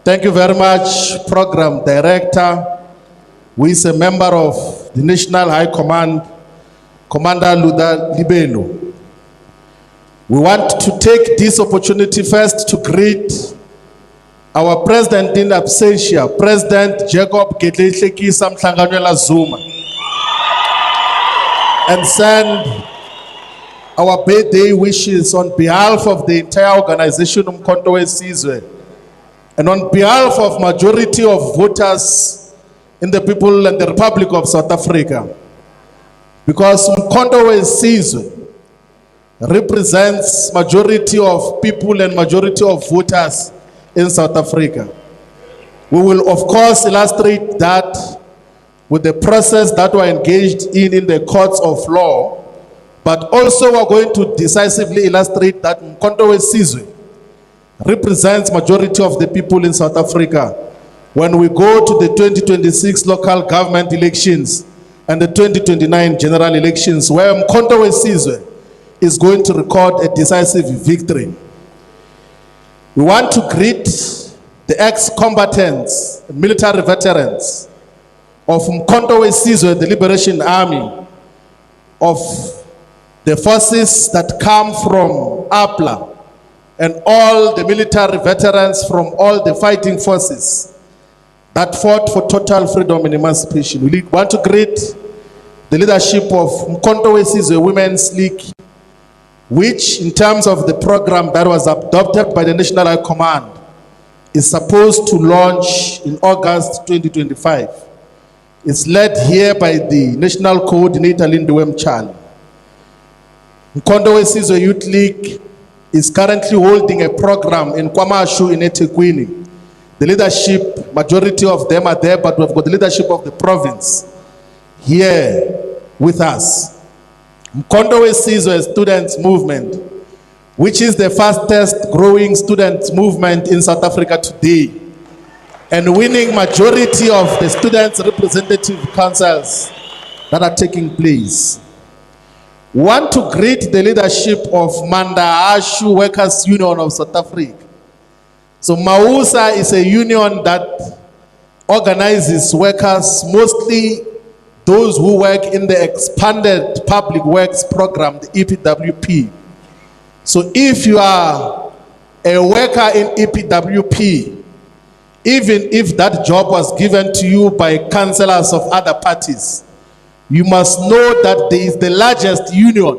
Thank you very much, Program Director, who is a member of the National High Command, Commander Luda Libelo. We want to take this opportunity first to greet our President in absentia, President Jacob Gedletleki Samhlanganyela Zuma, and send our birthday wishes on behalf of the entire organization Umkhonto weSizwe and on behalf of majority of voters in the people and the Republic of South Africa. Because Umkhonto weSizwe represents majority of people and majority of voters in South Africa. We will of course illustrate that with the process that we're engaged in the courts of law, but also we're going to decisively illustrate that Umkhonto weSizwe represents majority of the people in South Africa when we go to the 2026 local government elections and the 2029 general elections, where Umkhonto weSizwe is going to record a decisive victory. We want to greet the ex-combatants, military veterans of Umkhonto weSizwe, the Liberation Army, of the forces that come from APLA, and all the military veterans from all the fighting forces that fought for total freedom and emancipation. We want to greet the leadership of Umkhonto weSizwe Women's League, which in terms of the program that was adopted by the National High Command is supposed to launch in August 2025. It's led here by the National Coordinator Lindiwe Mchali. Umkhonto weSizwe Youth League is currently holding a program in KwaMashu in eThekwini. The leadership, majority of them are there, but we've got the leadership of the province here with us. Umkhonto weSizwe Students Movement, which is the fastest growing student movement in South Africa today, and winning majority of the students' representative councils that are taking place. We want to greet the leadership of Manda Ashu Workers Union of South Africa. So MAUSA is a union that organizes workers, mostly those who work in the expanded public works program, the EPWP. So if you are a worker in EPWP, even if that job was given to you by councillors of other parties, you must know that there is the largest union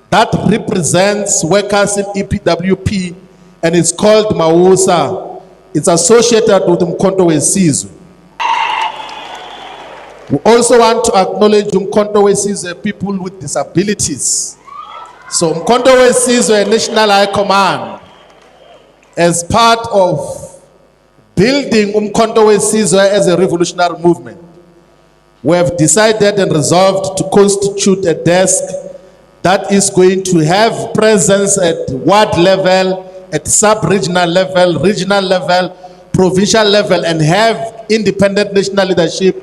that represents workers in EPWP, and it's called MAUSA. It's associated with Umkhonto weSizwe. We also want to acknowledge Umkhonto weSizwe people with disabilities. So Umkhonto weSizwe National High Command, as part of building Umkhonto weSizwe as a revolutionary movement, we have decided and resolved to constitute a desk that is going to have presence at ward level, at sub-regional level, regional level, provincial level, and have independent national leadership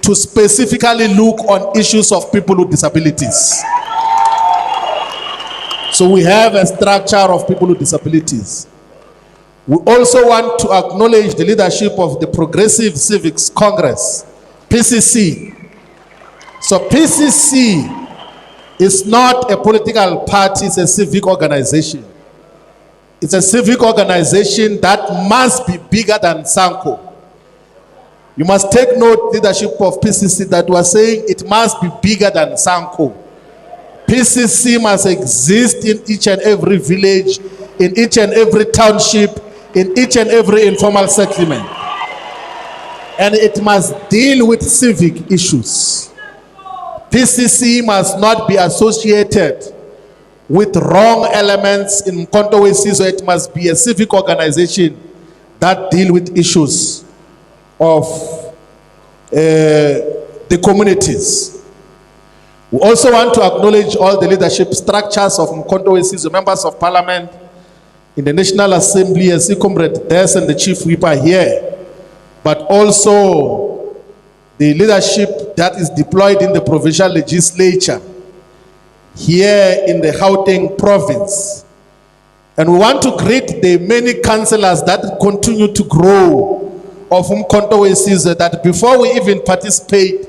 to specifically look on issues of people with disabilities. So we have a structure of people with disabilities. We also want to acknowledge the leadership of the Progressive Civics Congress, PCC. So PCC is not a political party, it's a civic organization. It's a civic organization that must be bigger than SANCO. You must take note, leadership of PCC, that we are saying it must be bigger than SANCO. PCC must exist in each and every village, in each and every township, in each and every informal settlement. And it must deal with civic issues. PCC must not be associated with wrong elements in Umkhonto weSizwe. It must be a civic organization that deal with issues of the communities. We also want to acknowledge all the leadership structures of Umkhonto weSizwe, members of parliament in the National Assembly, as Comrade Des and the Chief Whip are here, but also the leadership that is deployed in the provincial legislature here in the Gauteng province. And we want to greet the many councillors that continue to grow of Umkhonto weSizwe, that before we even participate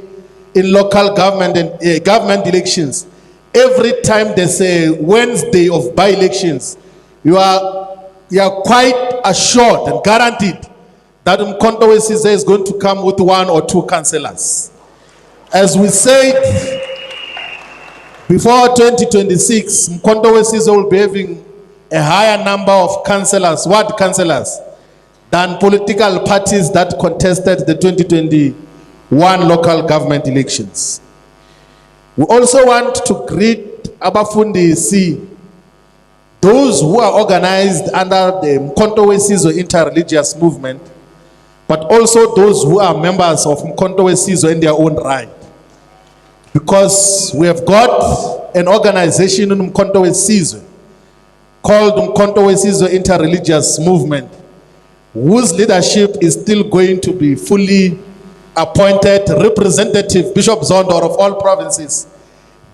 in local government and government elections, every time there's a Wednesday of by-elections, you are quite assured and guaranteed that Umkhonto weSizwe is going to come with 1 or 2 councillors. As we said, before 2026, Umkhonto weSizwe will be having a higher number of councillors, ward councillors, than political parties that contested the 2021 local government elections. We also want to greet Abafundisi, those who are organized under the Umkhonto weSizwe interreligious movement, but also those who are members of Umkhonto weSizwe in their own right. Because we have got an organization in Umkhonto weSizwe called Umkhonto weSizwe interreligious movement, whose leadership is still going to be fully appointed representative Bishop Zondo of all provinces,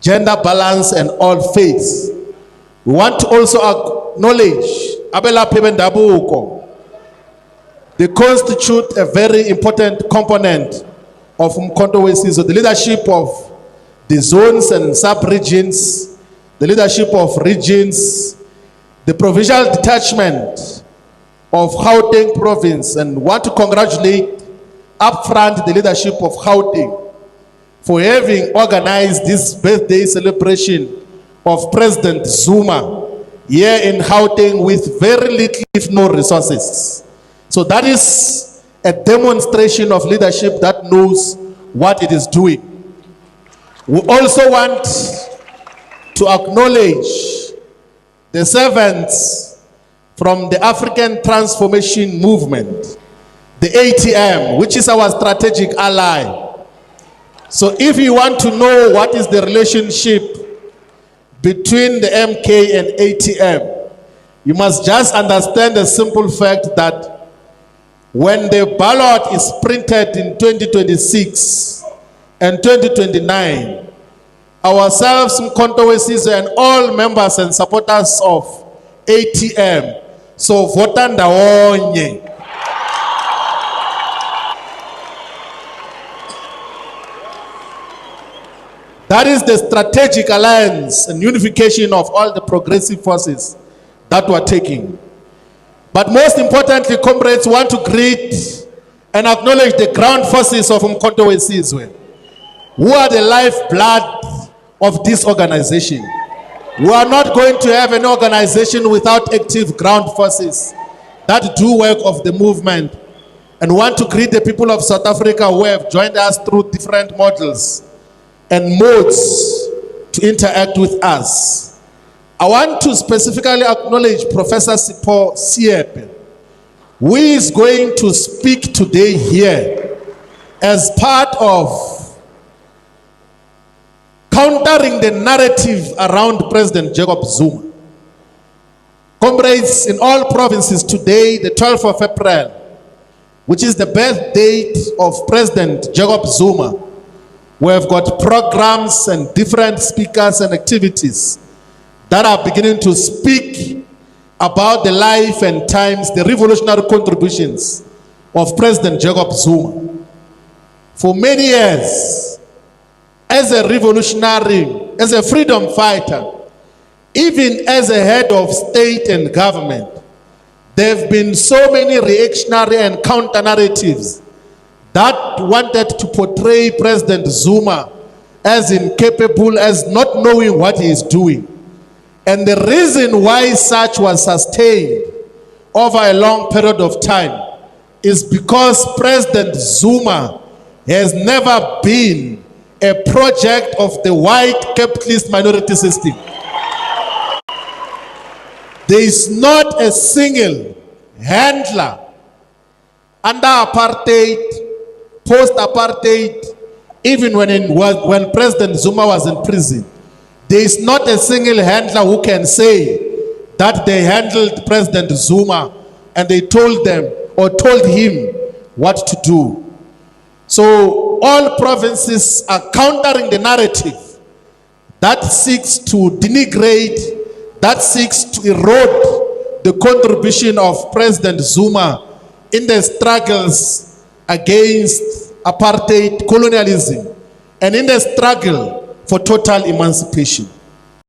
gender balance and all faiths. We want to also acknowledge Abela Pimendabuko. They constitute a very important component of Umkhonto weSizwe, the leadership of the zones and sub-regions, the leadership of regions, the provincial detachment of Gauteng province, and want to congratulate upfront the leadership of Gauteng for having organized this birthday celebration of President Zuma here in Gauteng with very little, if no resources. So that is a demonstration of leadership that knows what it is doing. We also want to acknowledge the servants from the African Transformation Movement, the ATM, which is our strategic ally. So if you want to know what is the relationship between the MK and ATM, you must just understand the simple fact that when the ballot is printed in 2026 and 2029, ourselves, Umkhonto weSizwe, and all members and supporters of ATM, so vota ndawonye. That is the strategic alliance and unification of all the progressive forces that we're taking. But most importantly, comrades, want to greet and acknowledge the ground forces of Umkhonto weSizwe, who are the lifeblood of this organization. We are not going to have an organization without active ground forces that do work of the movement, and want to greet the people of South Africa who have joined us through different models and modes to interact with us. I want to specifically acknowledge Professor Sipho Siepe, who is going to speak today here as part of countering the narrative around President Jacob Zuma. Comrades, in all provinces today, the 12th of April, which is the birth date of President Jacob Zuma, we have got programs and different speakers and activities that are beginning to speak about the life and times, the revolutionary contributions of President Jacob Zuma. For many years, as a revolutionary, as a freedom fighter, even as a head of state and government, there have been so many reactionary and counter narratives that wanted to portray President Zuma as incapable, as not knowing what he is doing. And the reason why such was sustained over a long period of time is because President Zuma has never been a project of the white capitalist minority system. There is not a single handler under apartheid, post-apartheid, even when President Zuma was in prison. There is not a single handler who can say that they handled President Zuma and they told them or told him what to do. So all provinces are countering the narrative that seeks to denigrate, that seeks to erode the contribution of President Zuma in the struggles against apartheid colonialism and in the struggle for total emancipation.